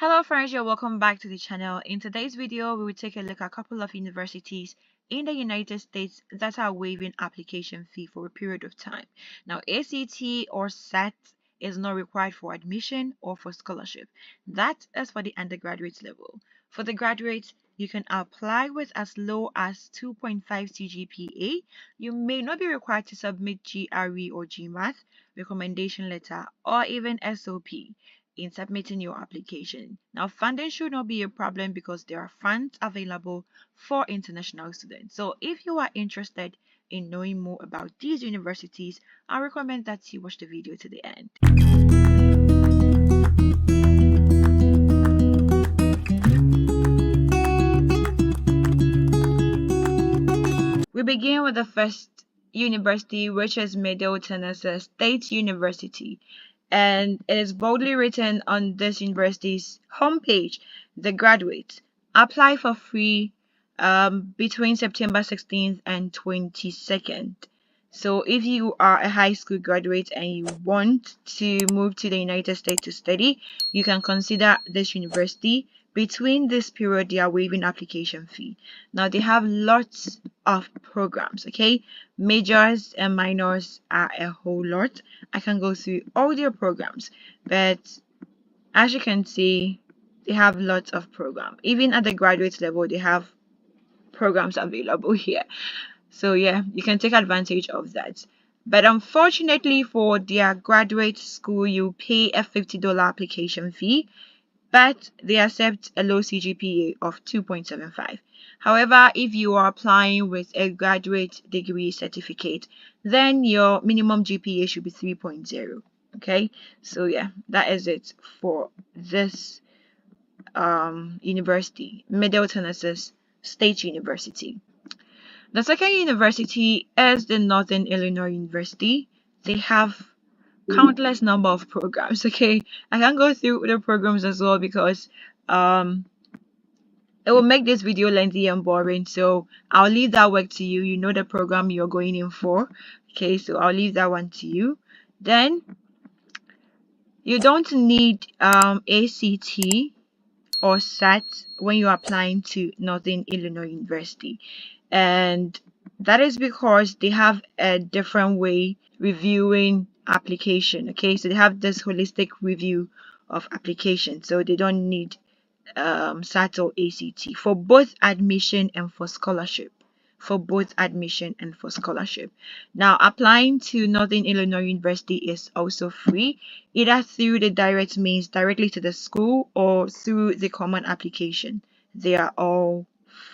Hello friends, you're welcome back to the channel. In today's video, we will take a look at a couple of universities in the United States that are waiving application fee for a period of time. Now, ACT or SAT is not required for admission or for scholarship. That is for the undergraduate level. For the graduates, you can apply with as low as 2.5 Cgpa. You may not be required to submit GRE or Gmat, recommendation letter, or even SOP in submitting your application. Now, funding should not be a problem because there are funds available for international students. So if you are interested in knowing more about these universities, I recommend that you watch the video to the end. We begin with the first university, which is Middle Tennessee State University, and it is boldly written on this university's homepage: the graduates apply for free between September 16th and 22nd. So if you are a high school graduate and you want to move to the United States to study, you can consider this university. Between this period, they are waiving application fee. Now they have lots of programs, okay? Majors and minors are a whole lot. I can go through all their programs, but as you can see, they have lots of programs. Even at the graduate level, they have programs available here. So yeah, you can take advantage of that. But unfortunately for their graduate school, you pay a $50 application fee, but they accept a low Cgpa of 2.75. However, if you are applying with a graduate degree certificate, then your minimum GPA should be 3.0. Okay, so yeah, that is it for this university, Middle Tennessee State University. The second university is the Northern Illinois University. They have countless number of programs. Okay, I can go through the programs as well because it will make this video lengthy and boring, so I'll leave that work to you. You know the program you're going in for. Okay, so I'll leave that one to you. Then you don't need ACT or SAT when you're applying to Northern Illinois University, and that is because they have a different way reviewing application. Okay, so they have this holistic review of application, so they don't need SAT or ACT for both admission and for scholarship. Now, applying to Northern Illinois University is also free, either through the direct means directly to the school or through the common application. They are all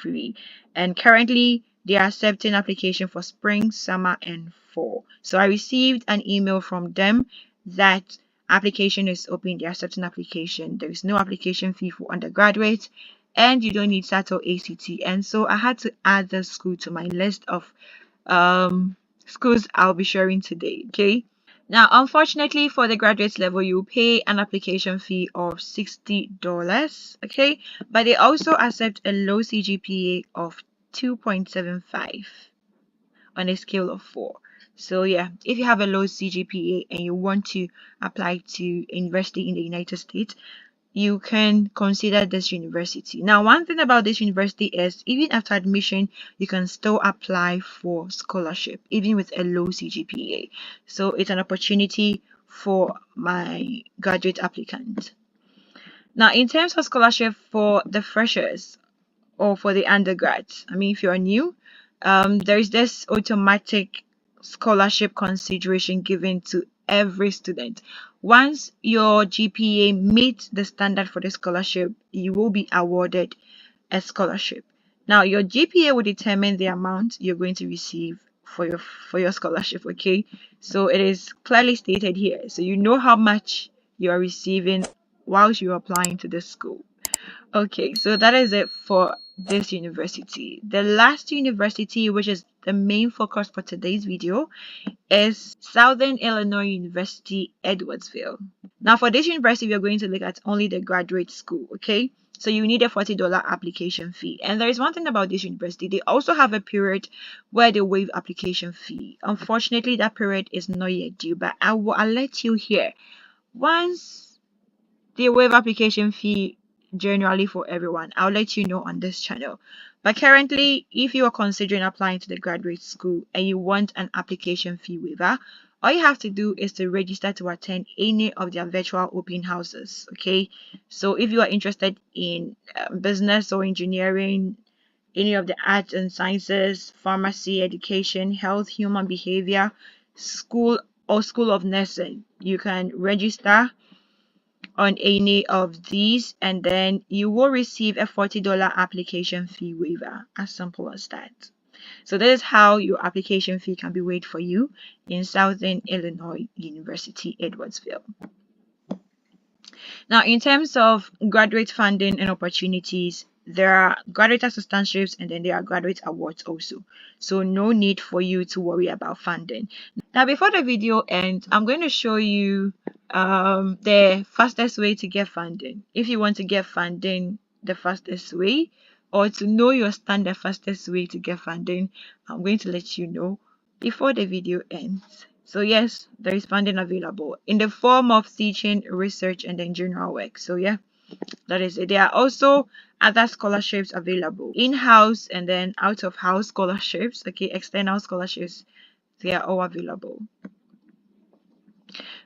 free, and currently they are accepting application for spring, summer, and fall. So I received an email from them that application is open. They're accepting application. There is no application fee for undergraduates, and you don't need SAT or ACT. And so I had to add the school to my list of schools I'll be sharing today. Okay, now unfortunately for the graduate level, you pay an application fee of $60. Okay, but they also accept a low Cgpa of 2.75 on a scale of 4. So yeah, if you have a low Cgpa and you want to apply to university in the United States, you can consider this university. Now, one thing about this university is even after admission, you can still apply for scholarship even with a low Cgpa. So it's an opportunity for my graduate applicants. Now, in terms of scholarship for the freshers or for the undergrads, I mean, if you're new, there is this automatic scholarship consideration given to every student. Once your GPA meets the standard for the scholarship, you will be awarded a scholarship. Now, your GPA will determine the amount you're going to receive for your scholarship. Okay, so it is clearly stated here, so you know how much you are receiving whilst you're applying to the school. Okay, so that is it for this university. The last university, which is the main focus for today's video, is Southern Illinois University, Edwardsville. Now, for this university, we are going to look at only the graduate school. Okay, so you need a $40 application fee. And there is one thing about this university: they also have a period where they waive application fee. Unfortunately, that period is not yet due, but I will alert you here once the waiver application fee generally for everyone. I'll let you know on this channel. But currently, if you are considering applying to the graduate school and you want an application fee waiver, all you have to do is to register to attend any of their virtual open houses. Okay, so if you are interested in business or engineering, any of the arts and sciences, pharmacy, education, health, human behavior, school or school of nursing, you can register on any of these and then you will receive a $40 application fee waiver. As simple as that. So this is how your application fee can be waived for you in Southern Illinois University, Edwardsville. Now, in terms of graduate funding and opportunities, there are graduate assistantships and then there are graduate awards also. So no need for you to worry about funding. Now, before the video ends, I'm going to show you the fastest way to get funding. If you want to get funding the fastest way, or to know your standard fastest way to get funding, I'm going to let you know before the video ends. So yes, there is funding available in the form of teaching, research, and then general work. So yeah, that is it. There are also other scholarships available, in-house and then out-of-house scholarships, okay, external scholarships. They are all available.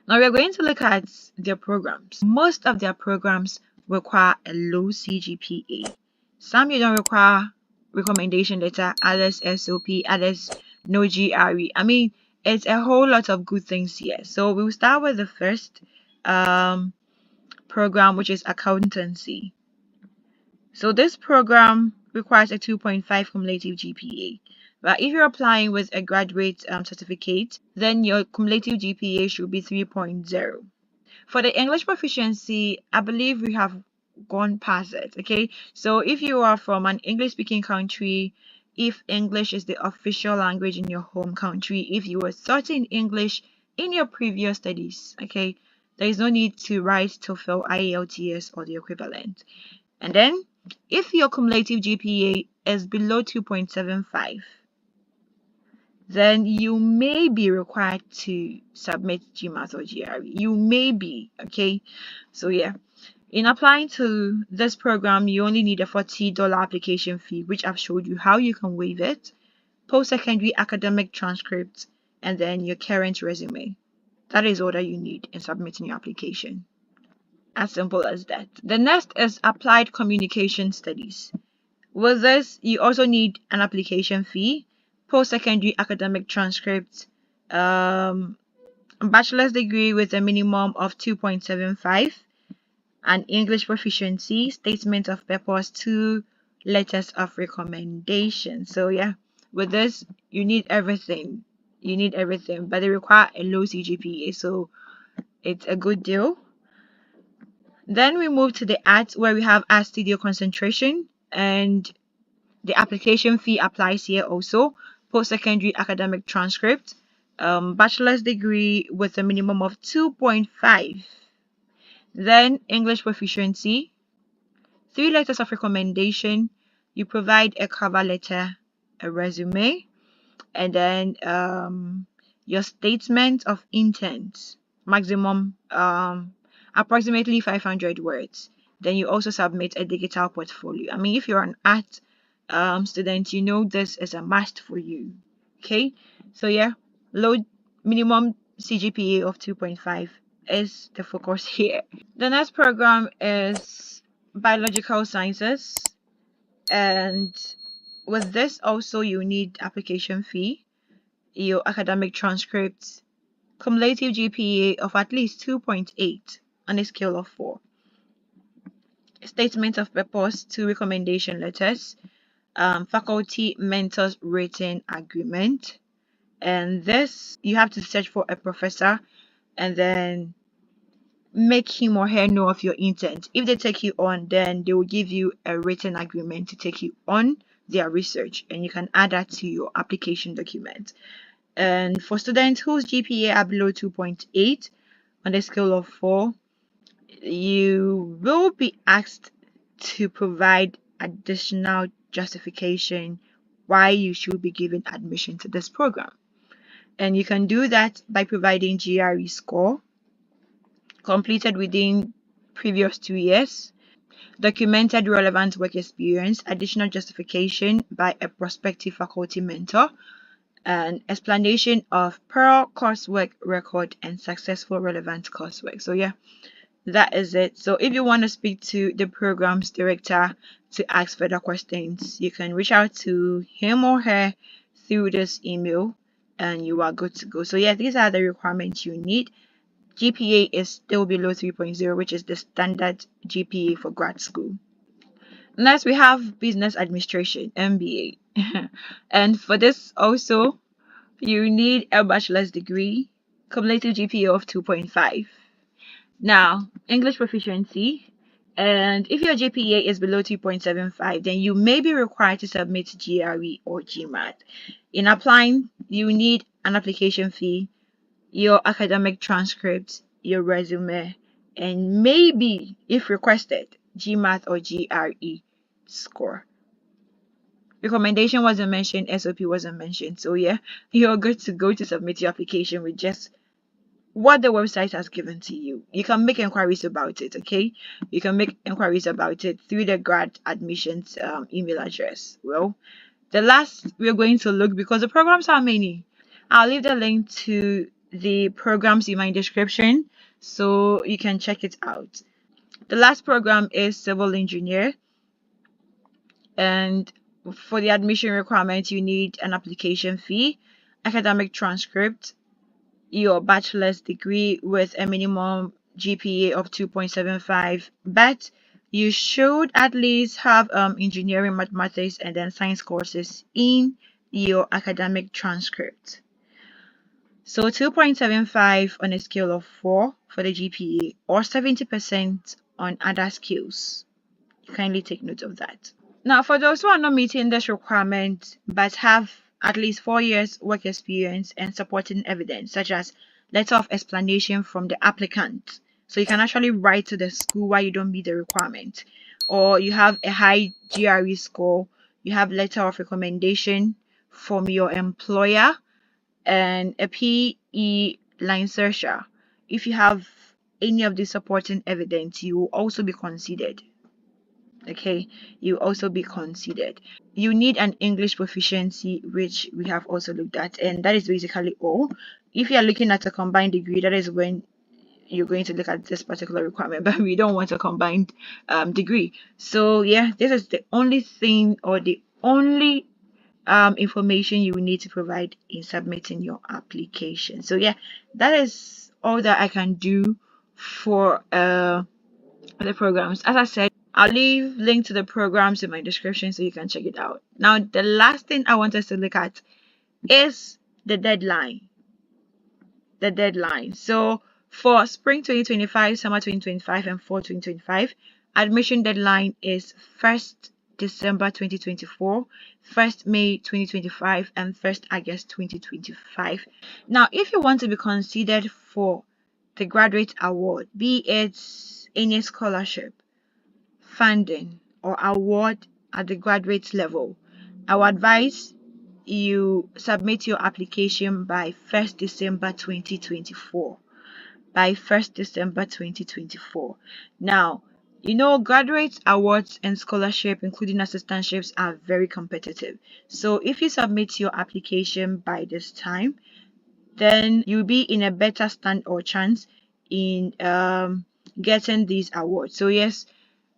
Now we are going to look at their programs. Most of their programs require a low Cgpa. Some you don't require recommendation letter, others SOP, others no GRE. I mean, it's a whole lot of good things here. So we'll start with the first program, which is accountancy. So this program requires a 2.5 cumulative GPA. But if you're applying with a graduate certificate, then your cumulative GPA should be 3.0. For the English proficiency, I believe we have gone past it, okay? So if you are from an English-speaking country, if English is the official language in your home country, if you were taught in English in your previous studies, okay, there is no need to write TOEFL, IELTS, or the equivalent. And then, if your cumulative GPA is below 2.75, then you may be required to submit Gmat or GRE. You may be, okay? So yeah, in applying to this program, you only need a $40 application fee, which I've showed you how you can waive it, post-secondary academic transcripts, and then your current resume. That is all that you need in submitting your application. As simple as that. The next is applied communication studies. With this, you also need an application fee, post-secondary academic transcript, bachelor's degree with a minimum of 2.75, an English proficiency, statement of purpose, 2 letters of recommendation. So yeah, with this, you need everything. You need everything, but they require a low Cgpa, so it's a good deal. Then we move to the arts, where we have art studio concentration, and the application fee applies here also. Post-secondary academic transcript, bachelor's degree with a minimum of 2.5. Then English proficiency, 3 letters of recommendation. You provide a cover letter, a resume, and then your statement of intent, maximum approximately 500 words. Then you also submit a digital portfolio. I mean, if you're an art student, you know this is a must for you. Okay, so yeah, low minimum Cgpa of 2.5 is the focus here. The next program is biological sciences, and with this also you need application fee, your academic transcripts, cumulative GPA of at least 2.8 on a scale of 4, statement of purpose, 2 recommendation letters, faculty mentors written agreement, and this you have to search for a professor and then make him or her know of your intent. If they take you on, then they will give you a written agreement to take you on their research, and you can add that to your application document. And for students whose GPA are below 2.8 on a scale of 4, you will be asked to provide additional justification why you should be given admission to this program. And you can do that by providing GRE score completed within previous 2 years, documented relevant work experience, additional justification by a prospective faculty mentor, and explanation of prior coursework record and successful relevant coursework. So yeah, that is it. So if you want to speak to the programs director to ask further questions, you can reach out to him or her through this email and you are good to go. So yeah, these are the requirements you need. GPA is still below 3.0, which is the standard GPA for grad school. Next, we have business administration, MBA. And for this also, you need a bachelor's degree, cumulative GPA of 2.5. Now, English proficiency, and if your GPA is below 2.75, then you may be required to submit GRE or Gmat. In applying, you need an application fee, your academic transcript, your resume, and maybe, if requested, Gmat or GRE score. Recommendation wasn't mentioned, SOP wasn't mentioned. So yeah, you're good to go to submit your application with just what the website has given to you. You can make inquiries about it, okay? You can make inquiries about it through the grad admissions email address. Well, the last we're going to look, because the programs are many, I'll leave the link to the programs in my description so you can check it out. The last program is civil engineer, and for the admission requirement you need an application fee, academic transcript, your bachelor's degree with a minimum GPA of 2.75, but you should at least have engineering, mathematics, and then science courses in your academic transcript. So 2.75 on a scale of 4 for the GPA, or 70% on other skills. Kindly take note of that. Now, for those who are not meeting this requirement but have at least 4 years work experience and supporting evidence, such as letter of explanation from the applicant, so you can actually write to the school why you don't meet the requirement, or you have a high GRE score, you have letter of recommendation from your employer, and a PE line searcher. If you have any of the supporting evidence, you will also be considered. Okay, you also be considered. You need an English proficiency, which we have also looked at, and that is basically all. If you are looking at a combined degree, that is when you're going to look at this particular requirement, but we don't want a combined degree. So yeah, this is the only thing, or the only information you will need to provide in submitting your application. So yeah, that is all that I can do for the programs. As I said, I'll leave link to the programs in my description so you can check it out. Now, the last thing I want us to look at is the deadline. The deadline. So for spring 2025, summer 2025, and fall 2025, admission deadline is 1st December 2024, 1st May 2025, and 1st August 2025. Now, if you want to be considered for the graduate award, be it any scholarship, funding, or award at the graduate level, I would advise you submit your application by 1st December 2024. By 1st December 2024. Now, you know, graduate awards and scholarship, including assistantships, are very competitive. So if you submit your application by this time, then you'll be in a better stand or chance in getting these awards. So yes,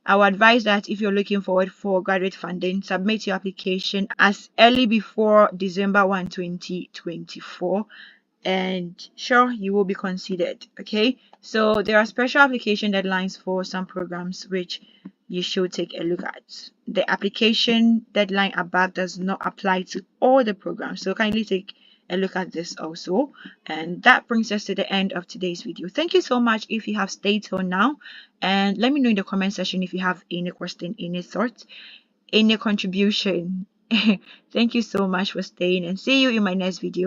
I would advise that if you're looking forward for graduate funding, submit your application as early before December 1, 2024, and sure, you will be considered. Okay, so there are special application deadlines for some programs which you should take a look at. The application deadline above does not apply to all the programs, so kindly take a look at this also. And that brings us to the end of today's video. Thank you so much if you have stayed till now, and let me know in the comment section if you have any question, any thoughts, any contribution. Thank you so much for staying, and see you in my next video.